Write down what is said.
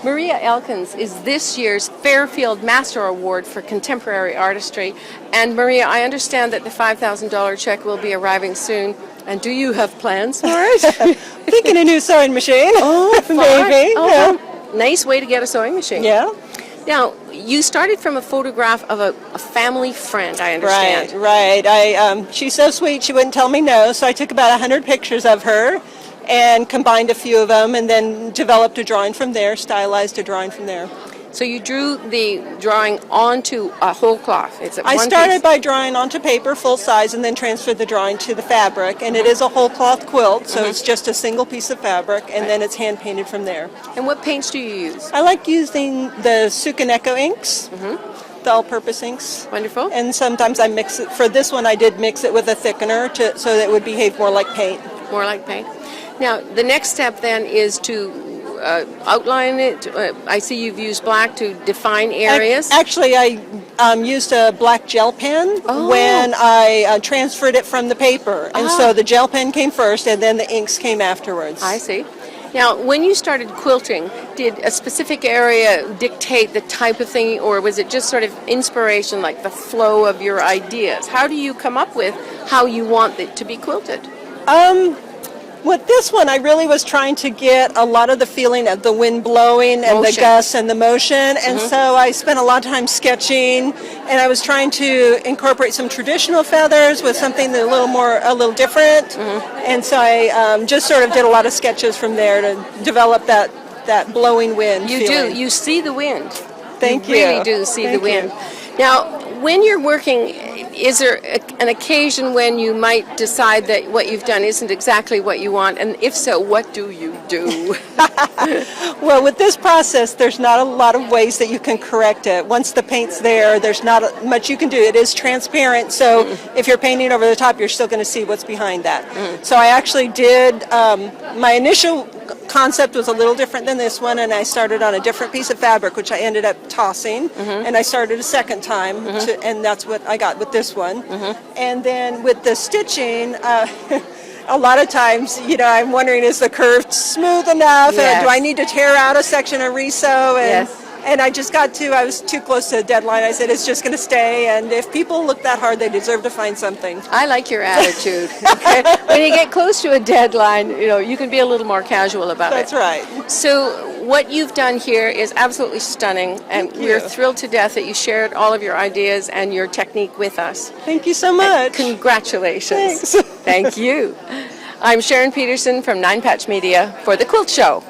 Maria Elkins is this year's Fairfield Master Award for Contemporary Artistry. And Maria, I understand that the $5,000 check will be arriving soon. And do you have plans for it? Thinking a new sewing machine. Oh, maybe. Oh, Yeah. Nice way to get a sewing machine. Yeah. Now, you started from a photograph of a family friend, I understand. Right. She's so sweet, she wouldn't tell me no, so I took about 100 pictures of her and combined a few of them and then developed a drawing from there, stylized a drawing from there. So you drew the drawing onto a whole cloth. I started by drawing onto paper, full size, and then transferred the drawing to the fabric. And it is a whole cloth quilt, so it's just a single piece of fabric, and then it's hand painted from there. And what paints do you use? I like using the Sukaneko inks, the all-purpose inks. Wonderful. And sometimes I mix it. For this one, I did mix it with a thickener so that it would behave more like paint. More like paint. Now, the next step then is to outline it. I see you've used black to define areas. Actually, I used a black gel pen when I transferred it from the paper. And so the gel pen came first and then the inks came afterwards. I see. Now, when you started quilting, did a specific area dictate the type of thing, or was it just sort of inspiration, like the flow of your ideas? How do you come up with how you want it to be quilted? With this one, I really was trying to get a lot of the feeling of the wind blowing and the gusts and the motion. And so I spent a lot of time sketching, and I was trying to incorporate some traditional feathers with something a little different. And so I just sort of did a lot of sketches from there to develop that blowing wind feeling. You see the wind. Thank you. You really do see the wind. Now, when you're working, is there an occasion when you might decide that what you've done isn't exactly what you want? And if so, what do you do? Well, with this process, there's not a lot of ways that you can correct it. Once the paint's there, there's not much you can do. It is transparent, so if you're painting over the top, you're still going to see what's behind that. So I actually did, my initial concept was a little different than this one, and I started on a different piece of fabric, which I ended up tossing, and I started a second time, and that's what I got with this one. And then with the stitching, a lot of times, I'm wondering, is the curve smooth enough? Yes. Do I need to tear out a section and resew? And I just I was too close to the deadline. I said, it's just going to stay, and if people look that hard, they deserve to find something. I like your attitude. Okay? When you get close to a deadline, you can be a little more casual about That's right. So what you've done here is absolutely stunning, and we're thrilled to death that you shared all of your ideas and your technique with us. Thank you so much. Congratulations. Thanks. Thank you. I'm Sharon Pederson from Nine Patch Media for The Quilt Show.